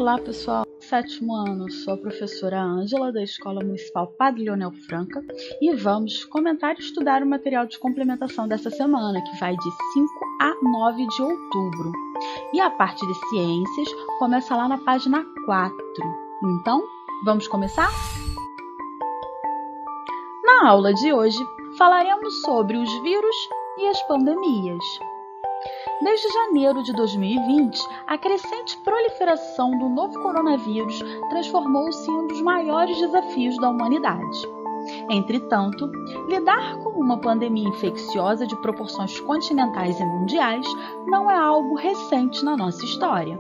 Olá pessoal, sétimo ano, sou a professora Ângela da Escola Municipal Padre Leonel Franca e vamos comentar e estudar o material de complementação dessa semana, que vai de 5 a 9 de outubro. E a parte de ciências começa lá na página 4. Então, vamos começar? Na aula de hoje, falaremos sobre os vírus e as pandemias. Desde janeiro de 2020, a crescente proliferação do novo coronavírus transformou-se em um dos maiores desafios da humanidade. Entretanto, lidar com uma pandemia infecciosa de proporções continentais e mundiais não é algo recente na nossa história.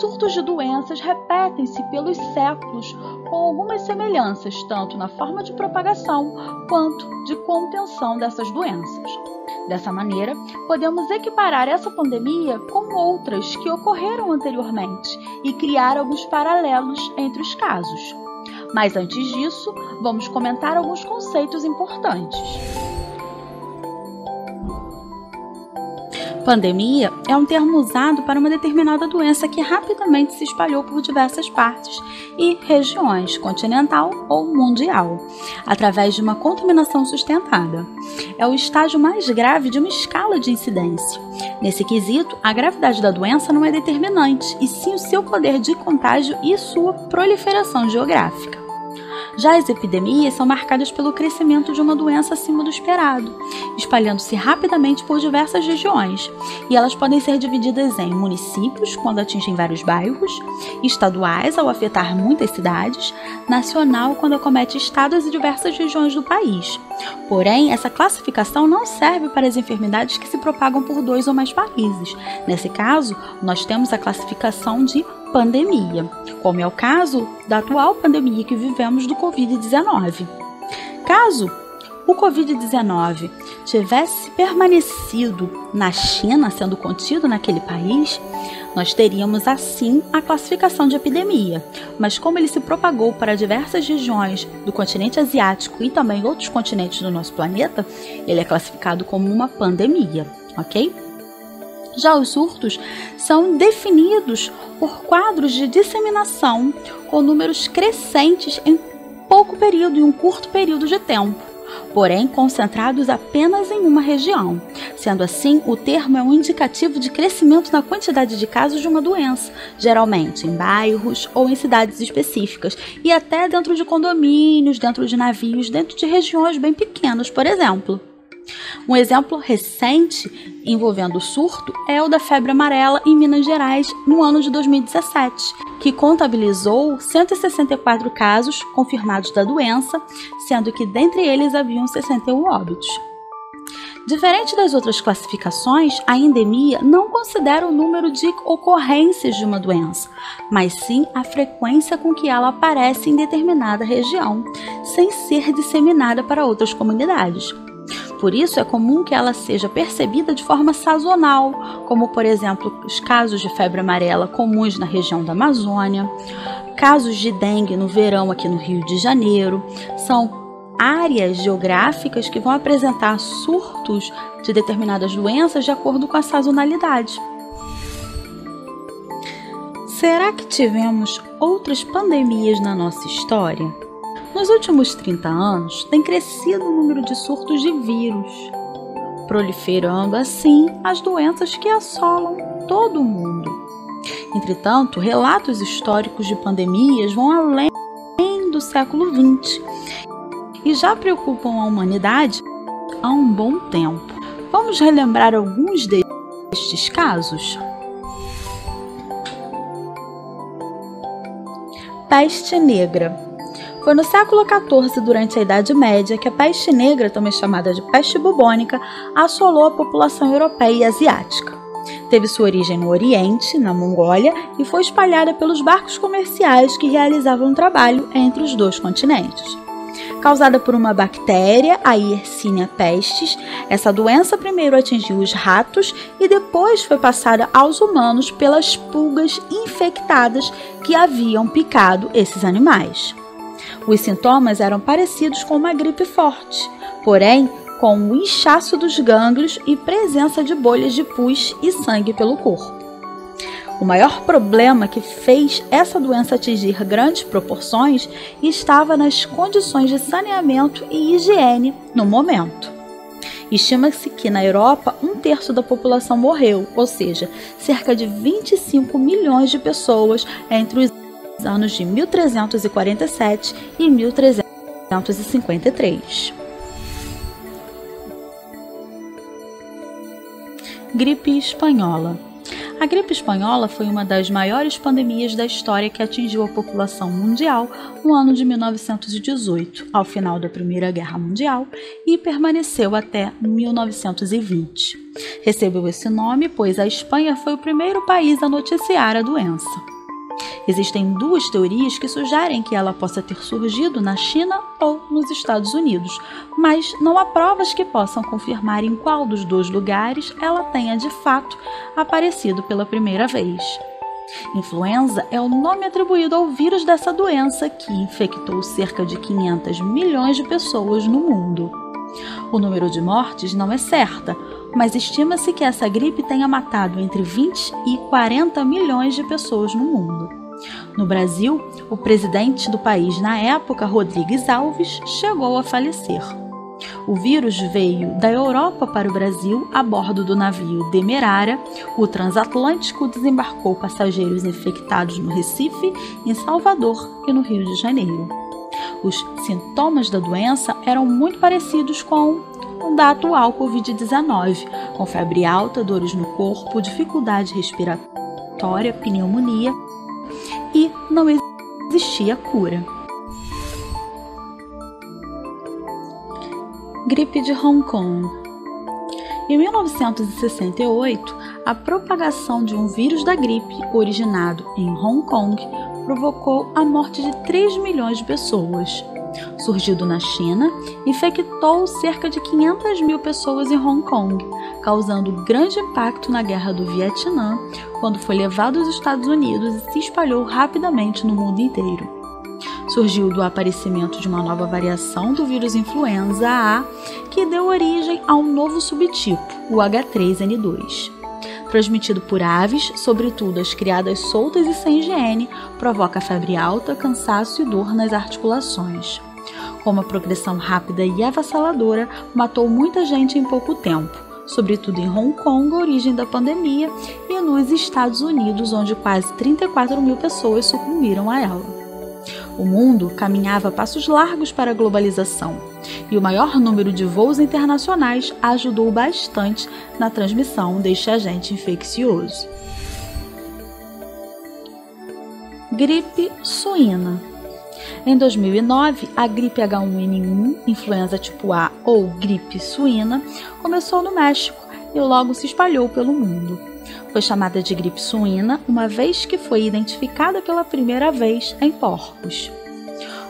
Surtos de doenças repetem-se pelos séculos, com algumas semelhanças tanto na forma de propagação quanto de contenção dessas doenças. Dessa maneira, podemos equiparar essa pandemia com outras que ocorreram anteriormente e criar alguns paralelos entre os casos. Mas antes disso, vamos comentar alguns conceitos importantes. Pandemia é um termo usado para uma determinada doença que rapidamente se espalhou por diversas partes e regiões, continental ou mundial, através de uma contaminação sustentada. É o estágio mais grave de uma escala de incidência. Nesse quesito, a gravidade da doença não é determinante, e sim o seu poder de contágio e sua proliferação geográfica. Já as epidemias são marcadas pelo crescimento de uma doença acima do esperado, espalhando-se rapidamente por diversas regiões, e elas podem ser divididas em municípios, quando atingem vários bairros, estaduais, ao afetar muitas cidades, nacional, quando acomete estados e diversas regiões do país. Porém, essa classificação não serve para as enfermidades que se propagam por 2 ou mais países. Nesse caso, nós temos a classificação de pandemia, como é o caso da atual pandemia que vivemos do Covid-19. Caso o Covid-19 tivesse permanecido na China, sendo contido naquele país, nós teríamos assim a classificação de epidemia. Mas como ele se propagou para diversas regiões do continente asiático e também outros continentes do nosso planeta, ele é classificado como uma pandemia, ok? Já os surtos são definidos por quadros de disseminação com números crescentes em pouco período e um curto período de tempo, porém concentrados apenas em uma região. Sendo assim, o termo é um indicativo de crescimento na quantidade de casos de uma doença, geralmente em bairros ou em cidades específicas, e até dentro de condomínios, dentro de navios, dentro de regiões bem pequenas, por exemplo. Um exemplo recente envolvendo o surto é o da febre amarela em Minas Gerais no ano de 2017, que contabilizou 164 casos confirmados da doença, sendo que dentre eles haviam 61 óbitos. Diferente das outras classificações, a endemia não considera o número de ocorrências de uma doença, mas sim a frequência com que ela aparece em determinada região, sem ser disseminada para outras comunidades. Por isso, é comum que ela seja percebida de forma sazonal, como, por exemplo, os casos de febre amarela comuns na região da Amazônia, casos de dengue no verão aqui no Rio de Janeiro. São áreas geográficas que vão apresentar surtos de determinadas doenças de acordo com a sazonalidade. Será que tivemos outras pandemias na nossa história? Nos últimos 30 anos, tem crescido o número de surtos de vírus, proliferando assim as doenças que assolam todo o mundo. Entretanto, relatos históricos de pandemias vão além do século XX e já preocupam a humanidade há um bom tempo. Vamos relembrar alguns destes casos? Peste negra. Foi no século XIV, durante a Idade Média, que a peste negra, também chamada de peste bubônica, assolou a população europeia e asiática. Teve sua origem no Oriente, na Mongólia, e foi espalhada pelos barcos comerciais que realizavam um trabalho entre os 2 continentes. Causada por uma bactéria, a Yersinia pestis, essa doença primeiro atingiu os ratos e depois foi passada aos humanos pelas pulgas infectadas que haviam picado esses animais. Os sintomas eram parecidos com uma gripe forte, porém com o inchaço dos gânglios e presença de bolhas de pus e sangue pelo corpo. O maior problema que fez essa doença atingir grandes proporções estava nas condições de saneamento e higiene no momento. Estima-se que na Europa 1/3 da população morreu, ou seja, cerca de 25 milhões de pessoas entre os anos de 1347 e 1353. Gripe espanhola. A gripe espanhola foi uma das maiores pandemias da história que atingiu a população mundial no ano de 1918, ao final da Primeira Guerra Mundial, e permaneceu até 1920. Recebeu esse nome pois a Espanha foi o primeiro país a noticiar a doença. Existem duas teorias que sugerem que ela possa ter surgido na China ou nos Estados Unidos, mas não há provas que possam confirmar em qual dos dois lugares ela tenha de fato aparecido pela primeira vez. Influenza é o nome atribuído ao vírus dessa doença que infectou cerca de 500 milhões de pessoas no mundo. O número de mortes não é certo, mas estima-se que essa gripe tenha matado entre 20 e 40 milhões de pessoas no mundo. No Brasil, o presidente do país na época, Rodrigues Alves, chegou a falecer. O vírus veio da Europa para o Brasil a bordo do navio Demerara. O transatlântico desembarcou passageiros infectados no Recife, em Salvador e no Rio de Janeiro. Os sintomas da doença eram muito parecidos com o da atual Covid-19, com febre alta, dores no corpo, dificuldade respiratória, pneumonia, e não existia cura. Gripe de Hong Kong. Em 1968, a propagação de um vírus da gripe originado em Hong Kong provocou a morte de 3 milhões de pessoas. Surgido na China, infectou cerca de 500 mil pessoas em Hong Kong, causando grande impacto na Guerra do Vietnã, quando foi levado aos Estados Unidos e se espalhou rapidamente no mundo inteiro. Surgiu do aparecimento de uma nova variação do vírus influenza A, que deu origem a um novo subtipo, o H3N2. Transmitido por aves, sobretudo as criadas soltas e sem higiene, provoca febre alta, cansaço e dor nas articulações. Com uma progressão rápida e avassaladora, matou muita gente em pouco tempo, sobretudo em Hong Kong, a origem da pandemia, e nos Estados Unidos, onde quase 34 mil pessoas sucumbiram a ela. O mundo caminhava a passos largos para a globalização, e o maior número de voos internacionais ajudou bastante na transmissão deste agente infeccioso. Gripe suína. Em 2009, a gripe H1N1, influenza tipo A ou gripe suína, começou no México e logo se espalhou pelo mundo. Foi chamada de gripe suína uma vez que foi identificada pela primeira vez em porcos.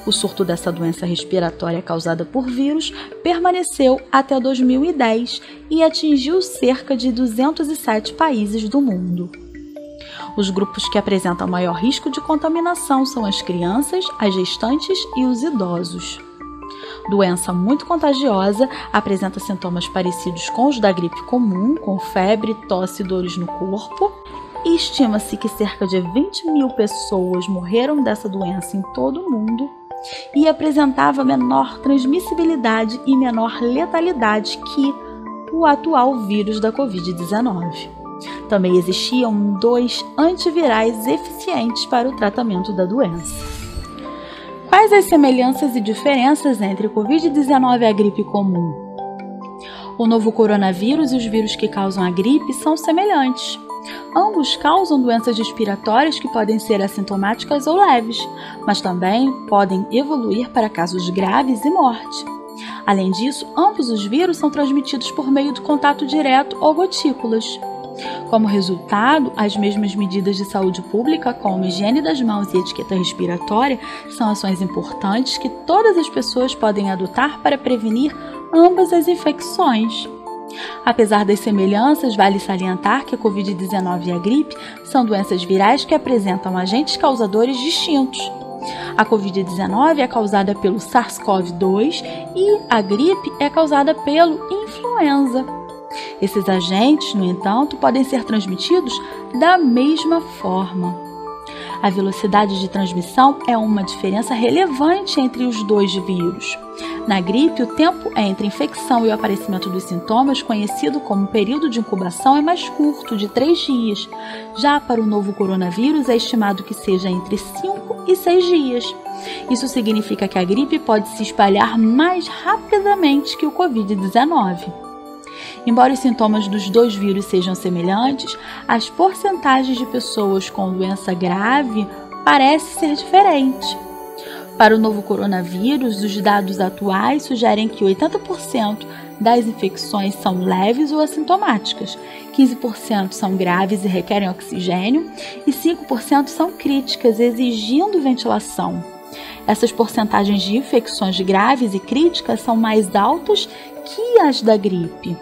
O surto dessa doença respiratória causada por vírus permaneceu até 2010 e atingiu cerca de 207 países do mundo. Os grupos que apresentam maior risco de contaminação são as crianças, as gestantes e os idosos. Doença muito contagiosa, apresenta sintomas parecidos com os da gripe comum, com febre, tosse e dores no corpo. E estima-se que cerca de 20 mil pessoas morreram dessa doença em todo o mundo e apresentava menor transmissibilidade e menor letalidade que o atual vírus da Covid-19. Também existiam 2 antivirais eficientes para o tratamento da doença. Quais as semelhanças e diferenças entre a Covid-19 e a gripe comum? O novo coronavírus e os vírus que causam a gripe são semelhantes. Ambos causam doenças respiratórias que podem ser assintomáticas ou leves, mas também podem evoluir para casos graves e morte. Além disso, ambos os vírus são transmitidos por meio do contato direto ou gotículas. Como resultado, as mesmas medidas de saúde pública, como higiene das mãos e etiqueta respiratória, são ações importantes que todas as pessoas podem adotar para prevenir ambas as infecções. Apesar das semelhanças, vale salientar que a Covid-19 e a gripe são doenças virais que apresentam agentes causadores distintos. A Covid-19 é causada pelo SARS-CoV-2 e a gripe é causada pelo influenza. Esses agentes, no entanto, podem ser transmitidos da mesma forma. A velocidade de transmissão é uma diferença relevante entre os dois vírus. Na gripe, o tempo entre a infecção e o aparecimento dos sintomas, conhecido como período de incubação, é mais curto, de 3 dias. Já para o novo coronavírus, é estimado que seja entre 5 e 6 dias. Isso significa que a gripe pode se espalhar mais rapidamente que o Covid-19. Embora os sintomas dos dois vírus sejam semelhantes, as porcentagens de pessoas com doença grave parecem ser diferentes. Para o novo coronavírus, os dados atuais sugerem que 80% das infecções são leves ou assintomáticas, 15% são graves e requerem oxigênio e 5% são críticas, exigindo ventilação. Essas porcentagens de infecções graves e críticas são mais altas que as da gripe.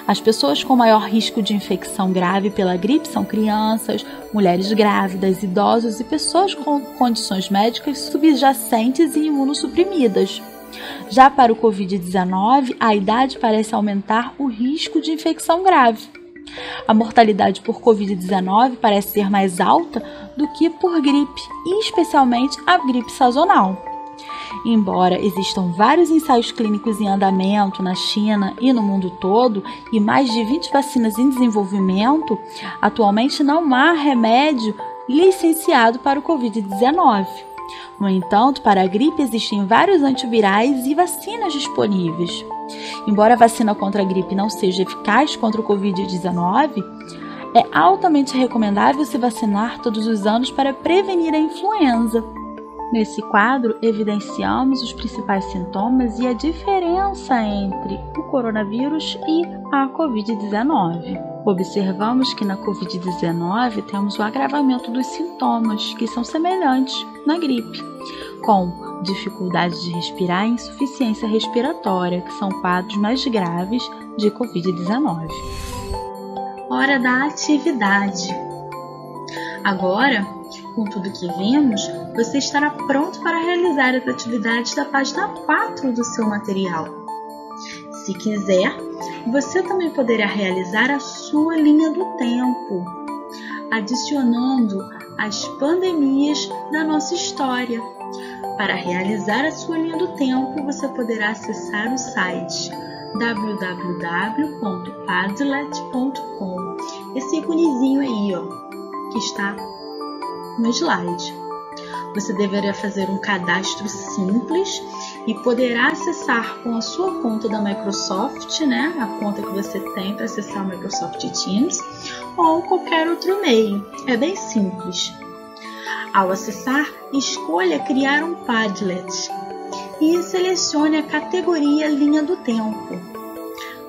As pessoas com maior risco de infecção grave pela gripe são crianças, mulheres grávidas, idosos e pessoas com condições médicas subjacentes e imunossuprimidas. Já para o Covid-19, a idade parece aumentar o risco de infecção grave. A mortalidade por Covid-19 parece ser mais alta do que por gripe, e especialmente a gripe sazonal. Embora existam vários ensaios clínicos em andamento na China e no mundo todo e mais de 20 vacinas em desenvolvimento, atualmente não há remédio licenciado para o Covid-19. No entanto, para a gripe existem vários antivirais e vacinas disponíveis. Embora a vacina contra a gripe não seja eficaz contra o Covid-19, é altamente recomendável se vacinar todos os anos para prevenir a influenza. Nesse quadro, evidenciamos os principais sintomas e a diferença entre o coronavírus e a Covid-19. Observamos que na Covid-19 temos o agravamento dos sintomas, que são semelhantes na gripe, com dificuldade de respirar e insuficiência respiratória, que são quadros mais graves de Covid-19. Hora da atividade. Agora, com tudo que vimos, você estará pronto para realizar as atividades da página 4 do seu material. Se quiser, você também poderá realizar a sua linha do tempo, adicionando as pandemias da nossa história. Para realizar a sua linha do tempo, você poderá acessar o site www.padlet.com. Esse íconezinho aí, que está no slide. Você deverá fazer um cadastro simples e poderá acessar com a sua conta da Microsoft, a conta que você tem para acessar o Microsoft Teams, ou qualquer outro meio. É bem simples. Ao acessar, escolha criar um Padlet e selecione a categoria Linha do Tempo.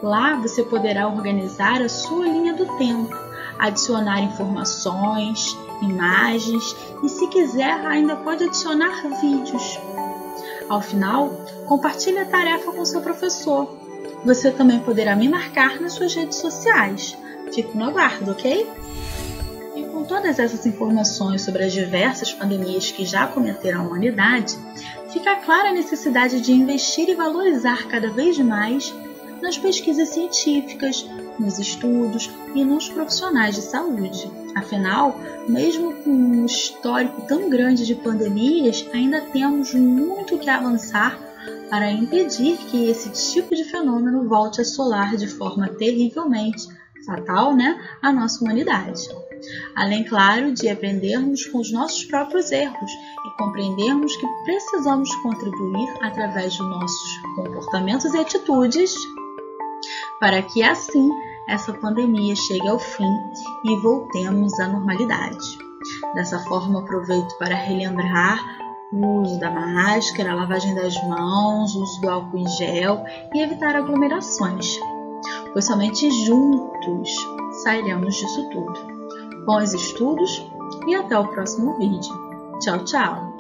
Lá você poderá organizar a sua linha do tempo, adicionar informações, imagens e, se quiser, ainda pode adicionar vídeos. Ao final, compartilhe a tarefa com seu professor. Você também poderá me marcar nas suas redes sociais. Fico no aguardo, ok? E com todas essas informações sobre as diversas pandemias que já acometeram a humanidade, fica clara a necessidade de investir e valorizar cada vez mais nas pesquisas científicas, nos estudos e nos profissionais de saúde. Afinal, mesmo com um histórico tão grande de pandemias, ainda temos muito que avançar para impedir que esse tipo de fenômeno volte a assolar de forma terrivelmente fatal, a nossa humanidade. Além, claro, de aprendermos com os nossos próprios erros e compreendermos que precisamos contribuir através dos nossos comportamentos e atitudes para que assim essa pandemia chegue ao fim e voltemos à normalidade. Dessa forma, aproveito para relembrar o uso da máscara, a lavagem das mãos, o uso do álcool em gel e evitar aglomerações, pois somente juntos sairemos disso tudo. Bons estudos e até o próximo vídeo. Tchau, tchau!